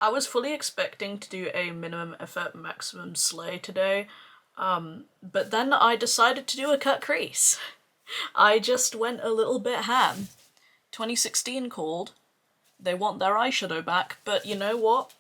I was fully expecting to do a minimum effort maximum slay today, but then I decided to do a cut crease. I just went a little bit ham. 2016 called. They want their eyeshadow back, but you know what?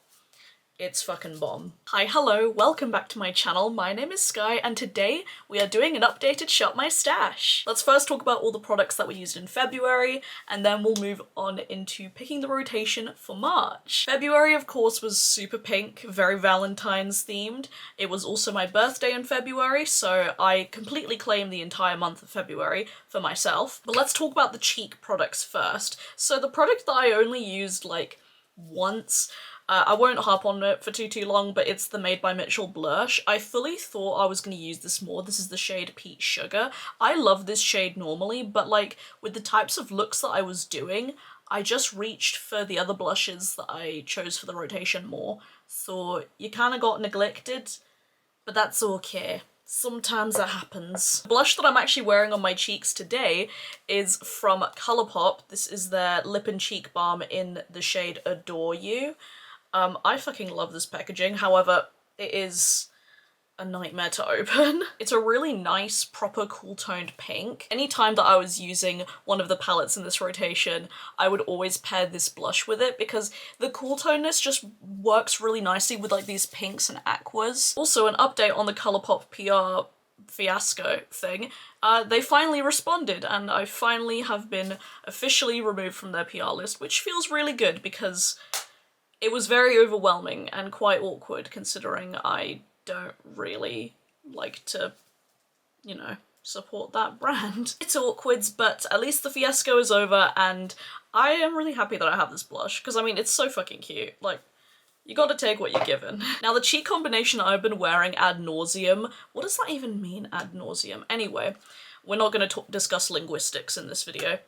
It's fucking bomb. Hi, hello, welcome back to my channel. My name is Skye, and today we are doing an updated Shop My Stash. Let's first talk about all the products that we used in February, and then we'll move on into picking the rotation for March. February, of course, was super pink, very Valentine's themed. It was also my birthday in February, so I completely claimed the entire month of February for myself. But let's talk about the cheek products first. So the product that I only used like once, I won't harp on it for too long, but it's the Made by Mitchell blush. I fully thought I was going to use this more. This is the shade Peach Sugar. I love this shade normally, but like with the types of looks that I was doing, I just reached for the other blushes that I chose for the rotation more. So you kind of got neglected, but that's okay. Sometimes that happens. The blush that I'm actually wearing on my cheeks today is from Colourpop. This is their lip and cheek balm in the shade Adore You. I fucking love this packaging, however, it is a nightmare to open. It's a really nice, proper, cool-toned pink. Anytime that I was using one of the palettes in this rotation, I would always pair this blush with it because the cool toneness just works really nicely with like these pinks and aquas. Also, an update on the Colourpop PR fiasco thing. They finally responded, and I finally have been officially removed from their PR list, which feels really good because it was very overwhelming and quite awkward considering I don't really like to, you know, support that brand. It's awkward, but at least the fiasco is over and I am really happy that I have this blush because I mean it's so fucking cute. Like, you gotta take what you're given. Now the cheek combination I've been wearing ad nauseum, what does that even mean, ad nauseum? Anyway, we're not gonna discuss linguistics in this video.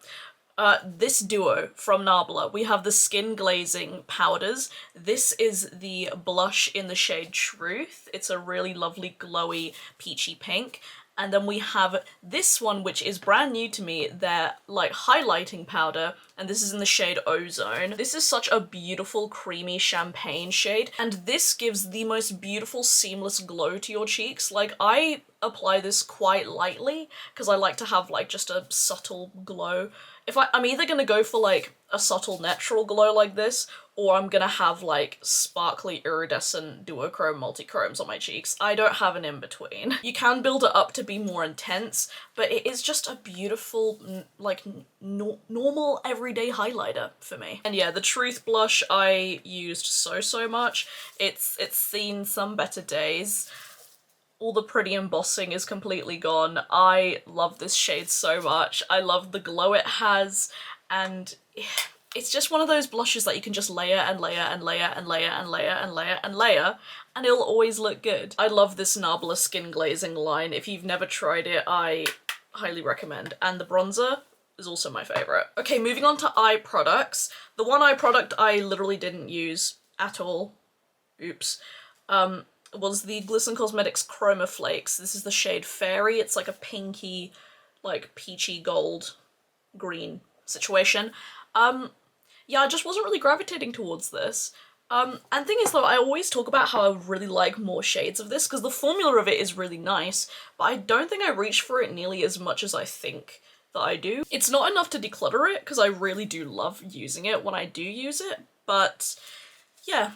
This duo from Nabla, we have the skin glazing powders. This is the blush in the shade Truth. It's a really lovely glowy peachy pink. And then we have this one, which is brand new to me, their like highlighting powder, and this is in the shade Ozone. This is such a beautiful creamy champagne shade, and this gives the most beautiful seamless glow to your cheeks. Like, I apply this quite lightly because I like to have like just a subtle glow. If I'm either gonna go for like a subtle natural glow like this, or I'm gonna have like sparkly iridescent duochrome multichromes on my cheeks. I don't have an in-between. You can build it up to be more intense, but it is just a beautiful, like, normal everyday highlighter for me. And yeah, the Truth blush I used so much. It's seen some better days. All the pretty embossing is completely gone. I love this shade so much. I love the glow it has, and it's just one of those blushes that you can just layer and layer and layer and layer and layer and layer and layer, and it'll always look good. I love this Nabla skin glazing line. If you've never tried it, I highly recommend. And the bronzer is also my favorite. Okay, moving on to eye products. The one eye product I literally didn't use at all, oops, was the Glisten Cosmetics Chroma Flakes. This is the shade Fairy. It's like a pinky, like peachy gold green situation. Yeah, I just wasn't really gravitating towards this. And thing is though, I always talk about how I really like more shades of this because the formula of it is really nice, but I don't think I reach for it nearly as much as I think that I do. It's not enough to declutter it because I really do love using it when I do use it, but yeah,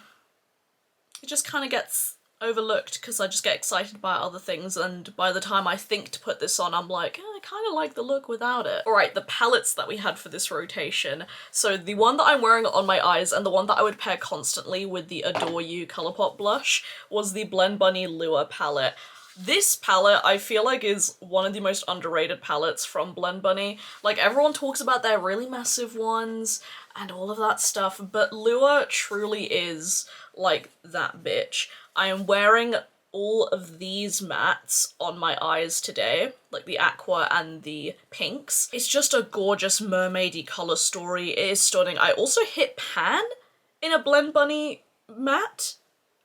it just kind of gets overlooked because I just get excited by other things, and by the time I think to put this on, I'm like, I kind of like the look without it. Alright, the palettes that we had for this rotation. So the one that I'm wearing on my eyes and the one that I would pair constantly with the Adore You Colourpop blush was the Blend Bunny Lure palette. This palette, I feel like, is one of the most underrated palettes from Blend Bunny. Like, everyone talks about their really massive ones and all of that stuff, but Lure truly is like that bitch. I am wearing all of these mattes on my eyes today, like the aqua and the pinks. It's just a gorgeous mermaidy colour story. It is stunning. I also hit pan in a Blend Bunny matte.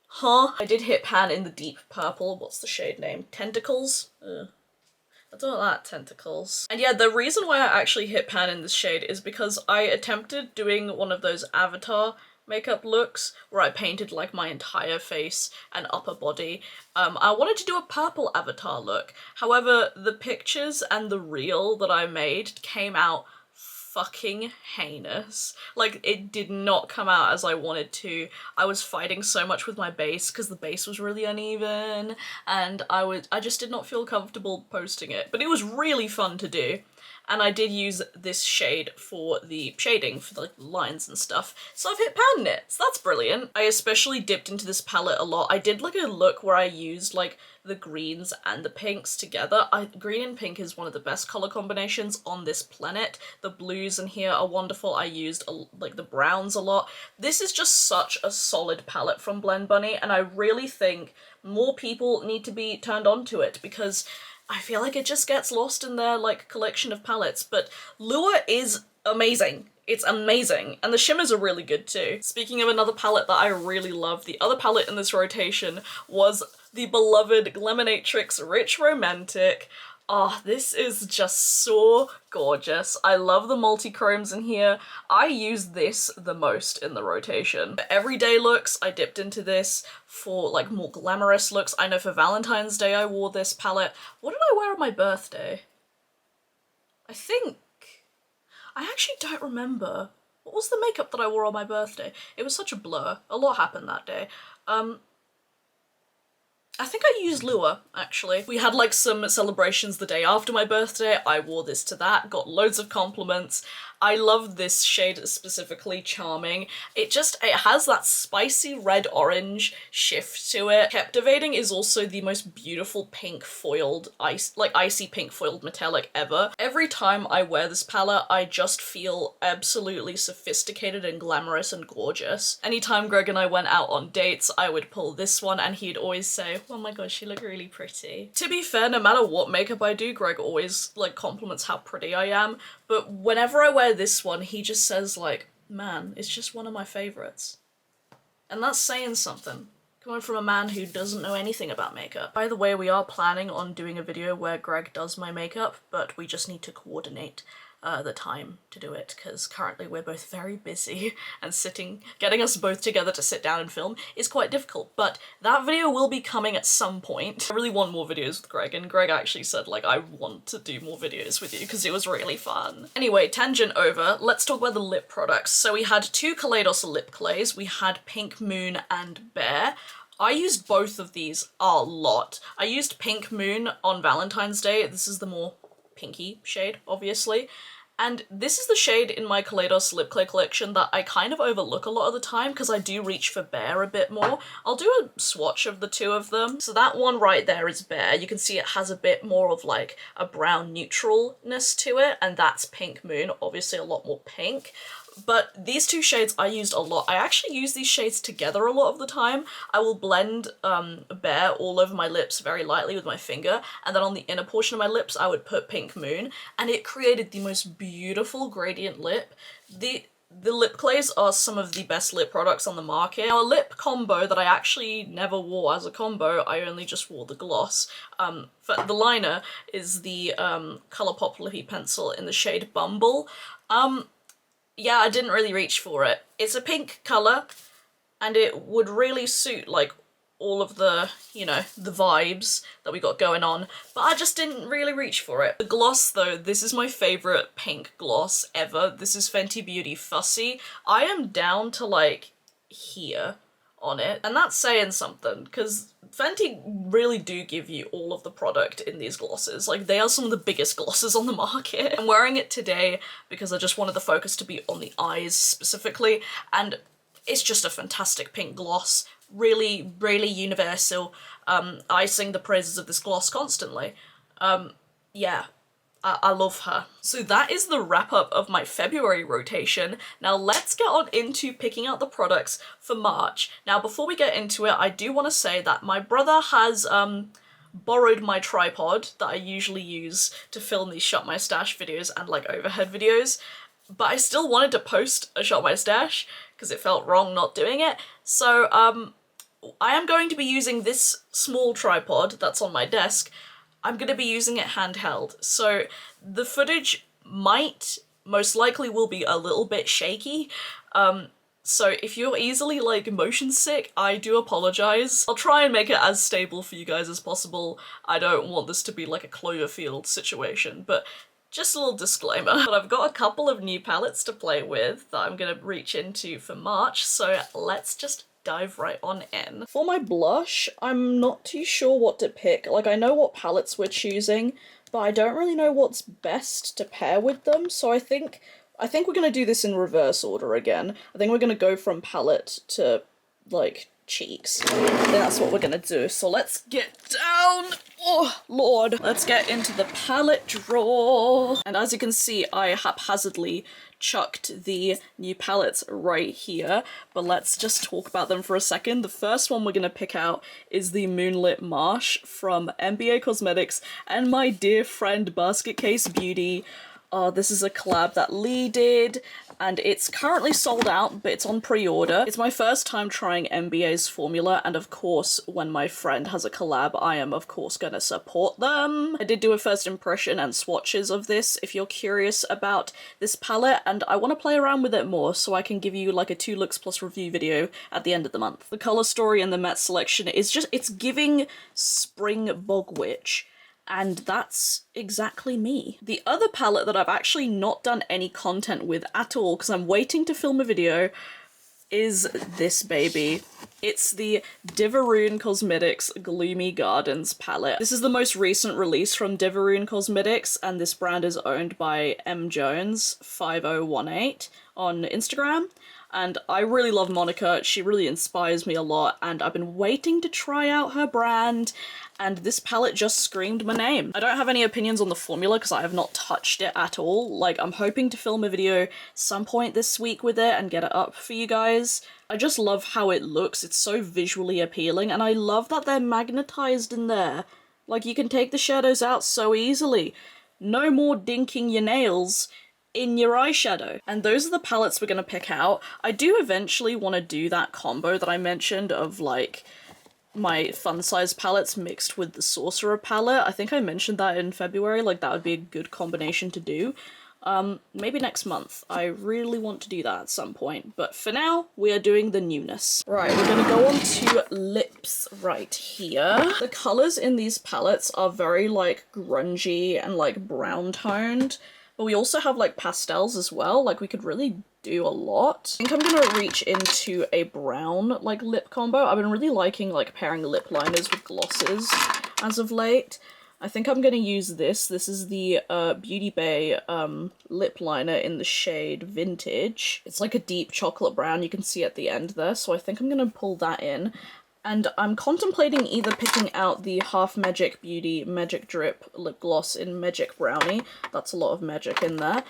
Huh? I did hit pan in the deep purple. What's the shade name? Tentacles? I don't like tentacles. And yeah, the reason why I actually hit pan in this shade is because I attempted doing one of those avatar makeup looks where I painted like my entire face and upper body. I wanted to do a purple avatar look. However, the pictures and the reel that I made came out fucking heinous. Like, it did not come out as I wanted to. I was fighting so much with my base because the base was really uneven, and I just did not feel comfortable posting it. But it was really fun to do. And I did use this shade for the shading, for the lines and stuff. So I've hit pan it, so that's brilliant. I especially dipped into this palette a lot. I did like a look where I used like the greens and the pinks together. Green and pink is one of the best color combinations on this planet. The blues in here are wonderful. I used like the browns a lot. This is just such a solid palette from Blend Bunny, and I really think more people need to be turned on to it because I feel like it just gets lost in their like collection of palettes. But Lure is amazing. It's amazing, and the shimmers are really good too. Speaking of another palette that I really love, the other palette in this rotation was the beloved Gleminatrix Rich Romantic. Oh, this is just so gorgeous. I love the multi-chromes in here. I use this the most in the rotation. For everyday looks, I dipped into this. For like more glamorous looks, I know for Valentine's Day I wore this palette. What did I wear on my birthday? I actually don't remember. What was the makeup that I wore on my birthday? It was such a blur. A lot happened that day. I think I used Lure, actually. We had like some celebrations the day after my birthday. I wore this to that, got loads of compliments. I love this shade specifically, Charming. It has that spicy red-orange shift to it. Captivating is also the most beautiful pink foiled, icy pink foiled metallic ever. Every time I wear this palette, I just feel absolutely sophisticated and glamorous and gorgeous. Anytime Greg and I went out on dates, I would pull this one and he'd always say, oh my gosh, you look really pretty. To be fair, no matter what makeup I do, Greg always like compliments how pretty I am. But whenever I wear this one, he just says like, man, it's just one of my favorites. And that's saying something, coming from a man who doesn't know anything about makeup. By the way, we are planning on doing a video where Greg does my makeup, but we just need to coordinate the time to do it, because currently we're both very busy and getting us both together to sit down and film is quite difficult, but that video will be coming at some point. I really want more videos with Greg, and Greg actually said like, I want to do more videos with you because it was really fun. Anyway, tangent over, let's talk about the lip products. So we had two Kaleidos lip clays. We had Pink Moon and Bear. I used both of these a lot. I used Pink Moon on Valentine's Day. This is the more pinky shade, obviously. And this is the shade in my Kaleidos lip clay collection that I kind of overlook a lot of the time because I do reach for Bear a bit more. I'll do a swatch of the two of them. So that one right there is Bear. You can see it has a bit more of like a brown neutralness to it, and that's Pink Moon, obviously a lot more pink. But these two shades I used a lot. I actually use these shades together a lot of the time. I will blend Bear all over my lips very lightly with my finger, and then on the inner portion of my lips I would put Pink Moon, and it created the most beautiful gradient lip. The lip clays are some of the best lip products on the market. Now, a lip combo that I actually never wore as a combo, I only just wore the gloss. For the liner is the Colourpop Lippy Pencil in the shade Bumble. Yeah, I didn't really reach for it. It's a pink colour, and it would really suit, like, all of the, you know, the vibes that we got going on, but I just didn't really reach for it. The gloss, though, this is my favourite pink gloss ever. This is Fenty Beauty Fussy. I am down to, like, here on it, and that's saying something, because Fenty really do give you all of the product in these glosses. Like, they are some of the biggest glosses on the market. I'm wearing it today because I just wanted the focus to be on the eyes specifically, and it's just a fantastic pink gloss. Really, really universal. I sing the praises of this gloss constantly. Yeah. I love her. So that is the wrap up of my February rotation. Now let's get on into picking out the products for March. Now before we get into it, I do want to say that my brother has borrowed my tripod that I usually use to film these Shop My Stash videos and like overhead videos, but I still wanted to post a Shop My Stash because it felt wrong not doing it. So I am going to be using this small tripod that's on my desk. I'm going to be using it handheld, so the footage most likely will be a little bit shaky. So if you're easily like motion sick, I do apologize. I'll try and make it as stable for you guys as possible. I don't want this to be like a Cloverfield situation, but just a little disclaimer. But I've got a couple of new palettes to play with that I'm gonna reach into for March, so let's just dive right on in. For my blush, I'm not too sure what to pick. Like, I know what palettes we're choosing, but I don't really know what's best to pair with them, so I think we're gonna do this in reverse order again. I think we're gonna go from palette to, like, cheeks. I think that's what we're gonna do. So let's get down. Oh, Lord. Let's get into the palette drawer. And as you can see, I haphazardly chucked the new palettes right here, but let's just talk about them for a second. The first one we're gonna pick out is the Moonlit Marsh from NBA Cosmetics and my dear friend Basket Case Beauty. This is a collab that Lee did, and it's currently sold out, but it's on pre-order. It's my first time trying MBA's formula, and of course, when my friend has a collab, I am of course gonna support them. I did do a first impression and swatches of this if you're curious about this palette, and I want to play around with it more so I can give you like a 2 looks plus review video at the end of the month. The colour story and the matte selection is just, it's giving spring bog witch. And that's exactly me. The other palette that I've actually not done any content with at all because I'm waiting to film a video is this baby. It's the Glisten Cosmetics Gloomy Gardens palette. This is the most recent release from Glisten Cosmetics, and this brand is owned by mjones5018 on Instagram. And I really love Monica. She really inspires me a lot, and I've been waiting to try out her brand, and this palette just screamed my name. I don't have any opinions on the formula because I have not touched it at all. Like, I'm hoping to film a video some point this week with it and get it up for you guys. I just love how it looks. It's so visually appealing, and I love that they're magnetized in there. Like, you can take the shadows out so easily. No more dinking your nails in your eyeshadow. And those are the palettes we're gonna pick out. I do eventually want to do that combo that I mentioned of like my fun size palettes mixed with the Sorcerer palette. I think I mentioned that in February, like that would be a good combination to do. Maybe next month. I really want to do that at some point, but for now we are doing the newness. Right, we're gonna go on to lips right here. The colors in these palettes are very like grungy and like brown toned, but we also have like pastels as well. Like we could really do a lot. I think I'm gonna reach into a brown like lip combo. I've been really liking like pairing lip liners with glosses as of late. I think I'm gonna use this. This is the Beauty Bay lip liner in the shade Vintage. It's like a deep chocolate brown, you can see at the end there, so I think I'm gonna pull that in. And I'm contemplating either picking out the Half Magic Beauty Magic Drip lip gloss in Magic Brownie. That's a lot of magic in there.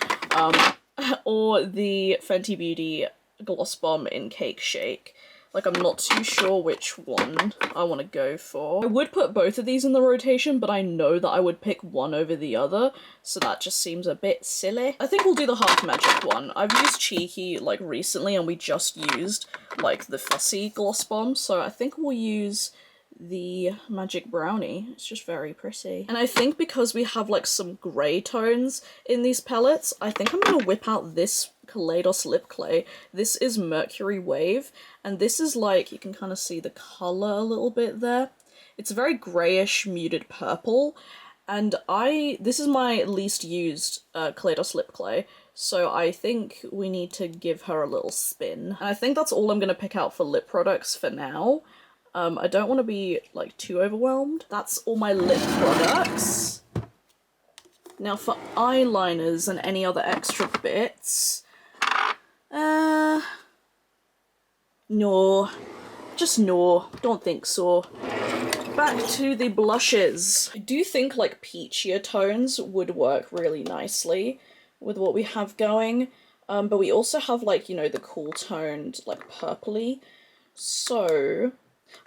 Or the Fenty Beauty Gloss Bomb in Cake Shake. Like, I'm not too sure which one I want to go for. I would put both of these in the rotation, but I know that I would pick one over the other, so that just seems a bit silly. I think we'll do the Half Magic one. I've used Cheeky, like, recently, and we just used, like, the Fussy Gloss Bomb, so I think we'll use the Magic Brownie. It's just very pretty. And I think because we have, like, some grey tones in these palettes, I think I'm gonna whip out this Kaleidos lip clay. This is Mercury Wave, and this is like, you can kind of see the colour a little bit there. It's a very greyish muted purple, and this is my least used Kaleidos lip clay, so I think we need to give her a little spin. And I think that's all I'm going to pick out for lip products for now. I don't want to be like too overwhelmed. That's all my lip products. Now for eyeliners and any other extra bits, no. Just no. Don't think so. Back to the blushes. I do think like peachier tones would work really nicely with what we have going. But we also have like, you know, the cool toned like purpley. So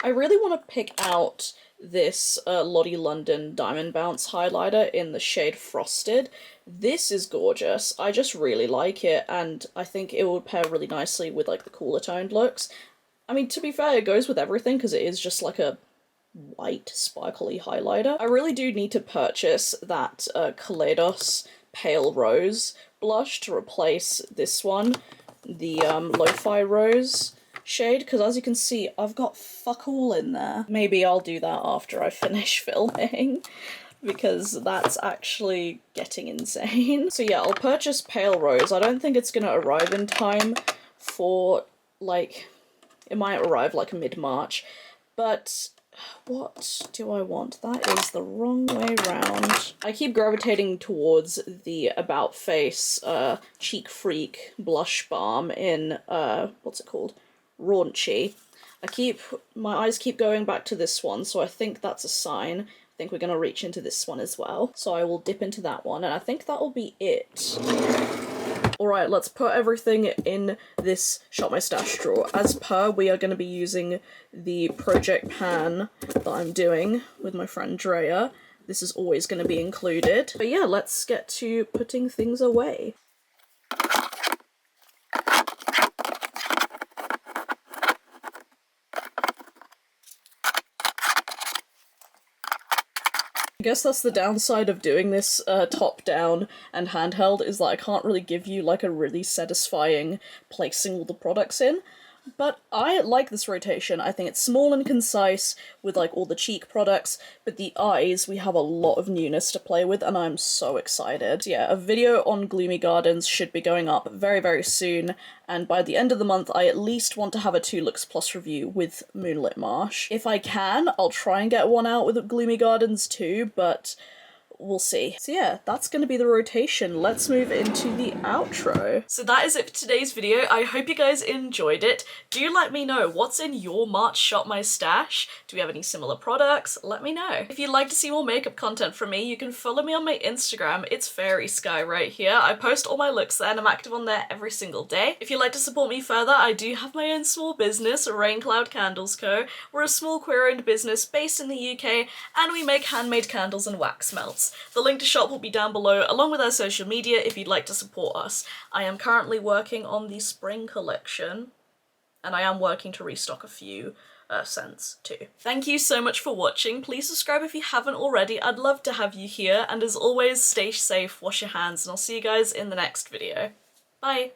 I really want to pick out this Lottie London Diamond Bounce highlighter in the shade Frosted. This is gorgeous. I just really like it, and I think it would pair really nicely with like the cooler toned looks. I mean, to be fair, it goes with everything because it is just like a white sparkly highlighter. I really do need to purchase that Kaleidos Pale Rose blush to replace this one, the Lo-Fi Rose shade, because as you can see, I've got fuck all in there. Maybe I'll do that after I finish filming, because that's actually getting insane. So yeah, I'll purchase Pale Rose. I don't think it's gonna arrive in time for, like, it might arrive like mid-March, but what do I want? That is the wrong way round. I keep gravitating towards the About Face Cheek Freak blush balm in, what's it called? Raunchy. My eyes keep going back to this one, so I think that's a sign. I think we're gonna reach into this one as well. So I will dip into that one, and I think that will be it. Alright, let's put everything in this Shop My Stash drawer. As per, we are going to be using the project pan that I'm doing with my friend Drea. This is always going to be included. But yeah, let's get to putting things away. I guess that's the downside of doing this top-down and handheld, is that I can't really give you like a really satisfying placing all the products in. But I like this rotation. I think it's small and concise with like all the cheek products, but the eyes, we have a lot of newness to play with, and I'm so excited. So yeah, a video on Gloomy Gardens should be going up very, very soon, and by the end of the month I at least want to have a 2 Looks Plus review with Moonlit Marsh. If I can, I'll try and get one out with Gloomy Gardens too, but we'll see. So yeah, that's gonna be the rotation. Let's move into the outro. So that is it for today's video. I hope you guys enjoyed it. Do let me know what's in your March Shop My Stash. Do we have any similar products? Let me know. If you'd like to see more makeup content from me, you can follow me on my Instagram. It's faerie.skye right here. I post all my looks there and I'm active on there every single day. If you'd like to support me further, I do have my own small business, Rain Cloud Candles Co. We're a small queer-owned business based in the UK, and we make handmade candles and wax melts. The link to shop will be down below, along with our social media if you'd like to support us. I am currently working on the spring collection, and I am working to restock a few scents too. Thank you so much for watching. Please subscribe if you haven't already. I'd love to have you here, and as always, stay safe, wash your hands, and I'll see you guys in the next video. Bye!